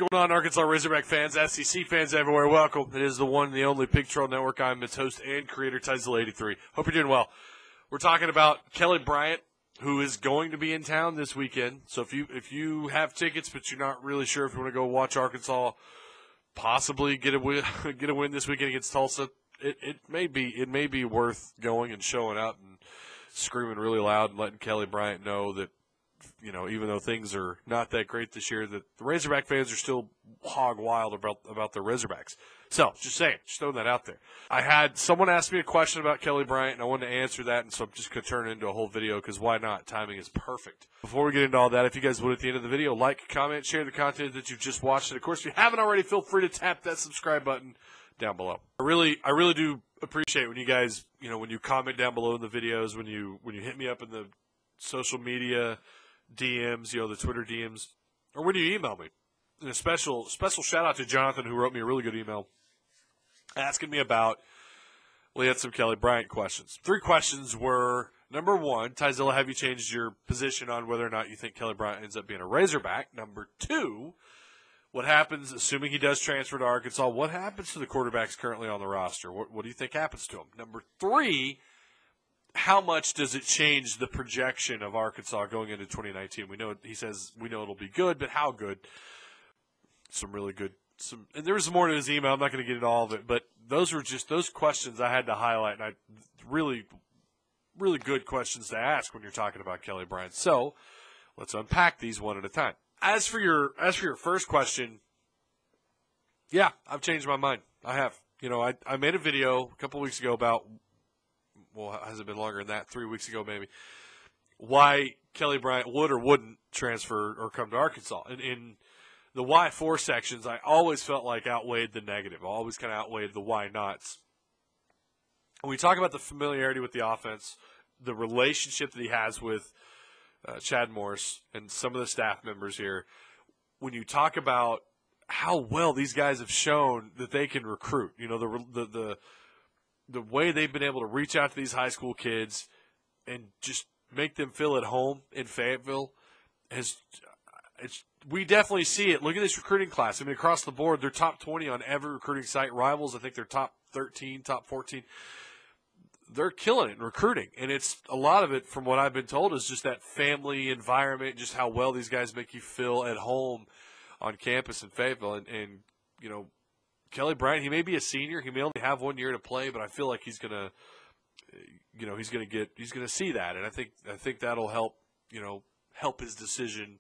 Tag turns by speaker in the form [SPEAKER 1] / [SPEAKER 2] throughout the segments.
[SPEAKER 1] going on, Arkansas Razorback fans, SEC fans everywhere? Welcome. It is the one and the only Pig Trail Network. I'm its host and creator, Tizzel83. Hope you're doing well. We're talking about Kelly Bryant, who is going to be in town this weekend. So if you have tickets, but you're not really sure if you want to go watch Arkansas possibly get a win this weekend against Tulsa, it may be worth going and showing up and screaming really loud and letting Kelly Bryant know that, you know, even though things are not that great this year, that the Razorback fans are still hog wild about the Razorbacks. So, just saying, just throwing that out there. I had someone ask me a question about Kelly Bryant, and I wanted to answer that, and so I'm just going to turn it into a whole video because why not? Timing is perfect. Before we get into all that, if you guys would at the end of the video, like, comment, share the content that you've just watched, and of course, if you haven't already, feel free to tap that subscribe button down below. I really do appreciate when you guys, you know, when you comment down below in the videos, when you hit me up in the social media DMs, you know, the Twitter DMs, or when you email me. And a special shout out to Jonathan, who wrote me a really good email asking me about, well, he had some Kelly Bryant questions. 3 questions were, number 1, Tyzilla, have you changed your position on whether or not you think Kelly Bryant ends up being a Razorback? Number 2, what happens, assuming he does transfer to Arkansas, what happens to the quarterbacks currently on the roster? What do you think happens to him? Number 3, how much does it change the projection of Arkansas going into 2019? We know it'll be good, but how good? Some really good. And there was more to his email. I'm not going to get into all of it, but those were just those questions I had to highlight, and really good questions to ask when you're talking about Kelly Bryant. So let's unpack these one at a time. As for your first question, yeah, I've changed my mind. I have. You know, I made a video a couple weeks ago about, well, has it been longer than that? 3 weeks ago maybe, why Kelly Bryant would or wouldn't transfer or come to Arkansas. And in the why for sections, I always felt like outweighed the negative. I always kind of outweighed the why nots. When we talk about the familiarity with the offense, the relationship that he has with Chad Morris and some of the staff members here, when you talk about how well these guys have shown that they can recruit, you know, the way they've been able to reach out to these high school kids and just make them feel at home in Fayetteville we definitely see it. Look at this recruiting class. I mean, across the board, they're top 20 on every recruiting site. Rivals, I think they're top 13, top 14. They're killing it in recruiting. And it's a lot of it, from what I've been told, is just that family environment, just how well these guys make you feel at home on campus in Fayetteville. And you know, Kelly Bryant, he may be a senior. He may only have 1 year to play, but I feel like he's going to, you know, he's going to see that. And I think that'll help, you know, help his decision,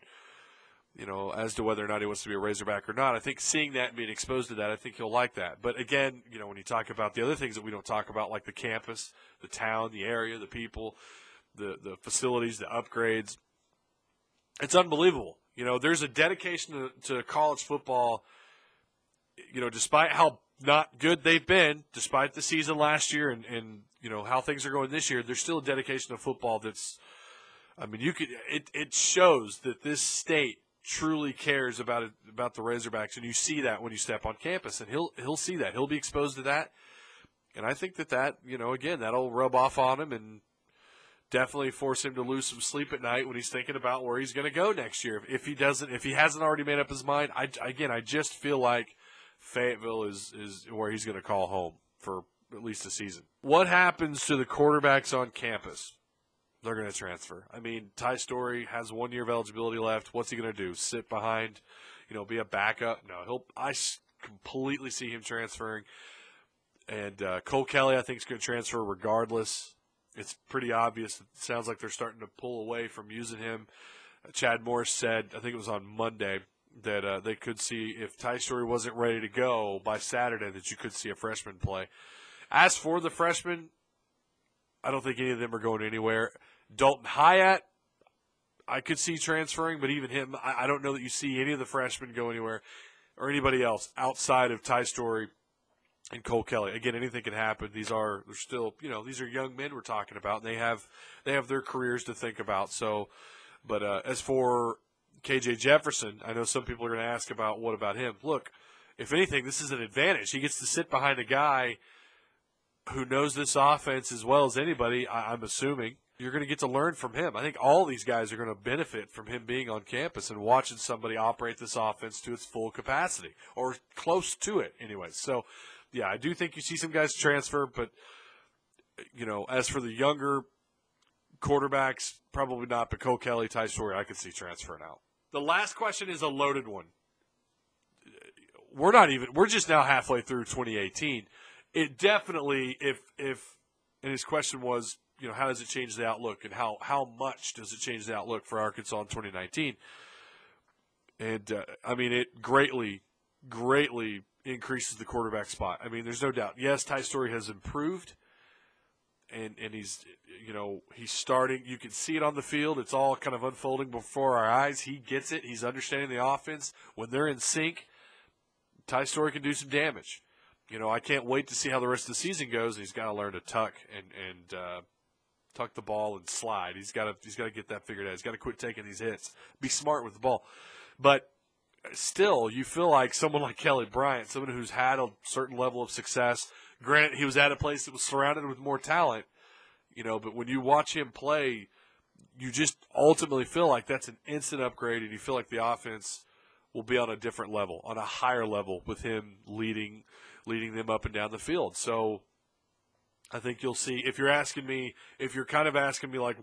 [SPEAKER 1] you know, as to whether or not he wants to be a Razorback or not. I think seeing that and being exposed to that, I think he'll like that. But again, you know, when you talk about the other things that we don't talk about, like the campus, the town, the area, the people, the facilities, the upgrades, it's unbelievable. You know, there's a dedication to college football, you know, despite how not good they've been, despite the season last year and you know, how things are going this year, there's still a dedication to football that's, I mean, it shows that this state truly cares about the Razorbacks, and you see that when you step on campus, and he'll see that. He'll be exposed to that, and I think that, you know, again, that'll rub off on him and definitely force him to lose some sleep at night when he's thinking about where he's going to go next year. If he hasn't already made up his mind, I just feel like Fayetteville is where he's going to call home for at least a season. What happens to the quarterbacks on campus? They're going to transfer. I mean, Ty Storey has 1 year of eligibility left. What's he going to do? Sit behind, you know, be a backup? No, I completely see him transferring. And Cole Kelly, I think, is going to transfer regardless. It's pretty obvious. It sounds like they're starting to pull away from using him. Chad Morris said, I think it was on Monday, that they could see, if Ty Storey wasn't ready to go by Saturday, that you could see a freshman play. As for the freshmen, I don't think any of them are going anywhere. Dalton Hyatt, I could see transferring, but even him, I don't know that you see any of the freshmen go anywhere or anybody else outside of Ty Storey and Cole Kelly. Again, anything can happen. They're still, you know, these are young men we're talking about, and they have their careers to think about. So, but as for KJ Jefferson, I know some people are going to ask about what about him. Look, if anything, this is an advantage. He gets to sit behind a guy who knows this offense as well as anybody, I'm assuming. you're going to get to learn from him. I think all these guys are going to benefit from him being on campus and watching somebody operate this offense to its full capacity, or close to it anyway. So, yeah, I do think you see some guys transfer, but, as for the younger quarterbacks, probably not. But Cole Kelly, Ty Story, I could see transferring out. The last question is a loaded one. We're just now halfway through 2018. It definitely, and his question was, how does it change the outlook, and how much does it change the outlook for Arkansas in 2019? And, it greatly, greatly increases the quarterback spot. There's no doubt. Yes, Ty Story has improved, and he's starting. You can see it on the field. It's all kind of unfolding before our eyes. He gets it. He's understanding the offense. When they're in sync, Ty Story can do some damage. I can't wait to see how the rest of the season goes. He's got to learn to tuck and tuck the ball and slide. He's got to get that figured out. He's got to quit taking these hits. Be smart with the ball. But still, you feel like someone like Kelly Bryant, someone who's had a certain level of success. Granted, he was at a place that was surrounded with more talent, but when you watch him play, you just ultimately feel like that's an instant upgrade, and you feel like the offense will be on a different level, on a higher level, with him leading them up and down the field. So I think you'll see, if you're kind of asking me like,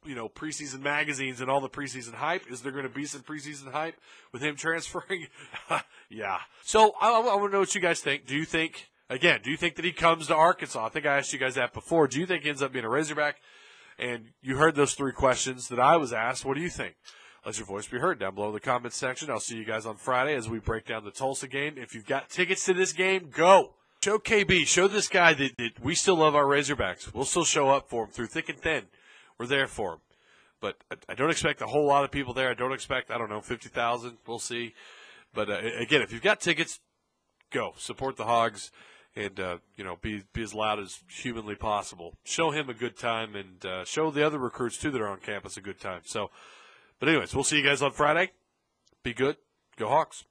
[SPEAKER 1] preseason magazines and all the preseason hype, is there going to be some preseason hype with him transferring? Yeah. So I want to know what you guys think. Do you think that he comes to Arkansas? I think I asked you guys that before. Do you think he ends up being a Razorback? And you heard those 3 questions that I was asked. What do you think? Let your voice be heard down below in the comments section. I'll see you guys on Friday as we break down the Tulsa game. If you've got tickets to this game, go. Show KB. Show this guy that we still love our Razorbacks. We'll still show up for him through thick and thin. We're there for him. But I don't expect a whole lot of people there. I don't expect, 50,000. We'll see. But, again, if you've got tickets, go. Support the Hogs and, be as loud as humanly possible. Show him a good time, and show the other recruits, too, that are on campus a good time. So, but anyways, we'll see you guys on Friday. Be good. Go Hawks.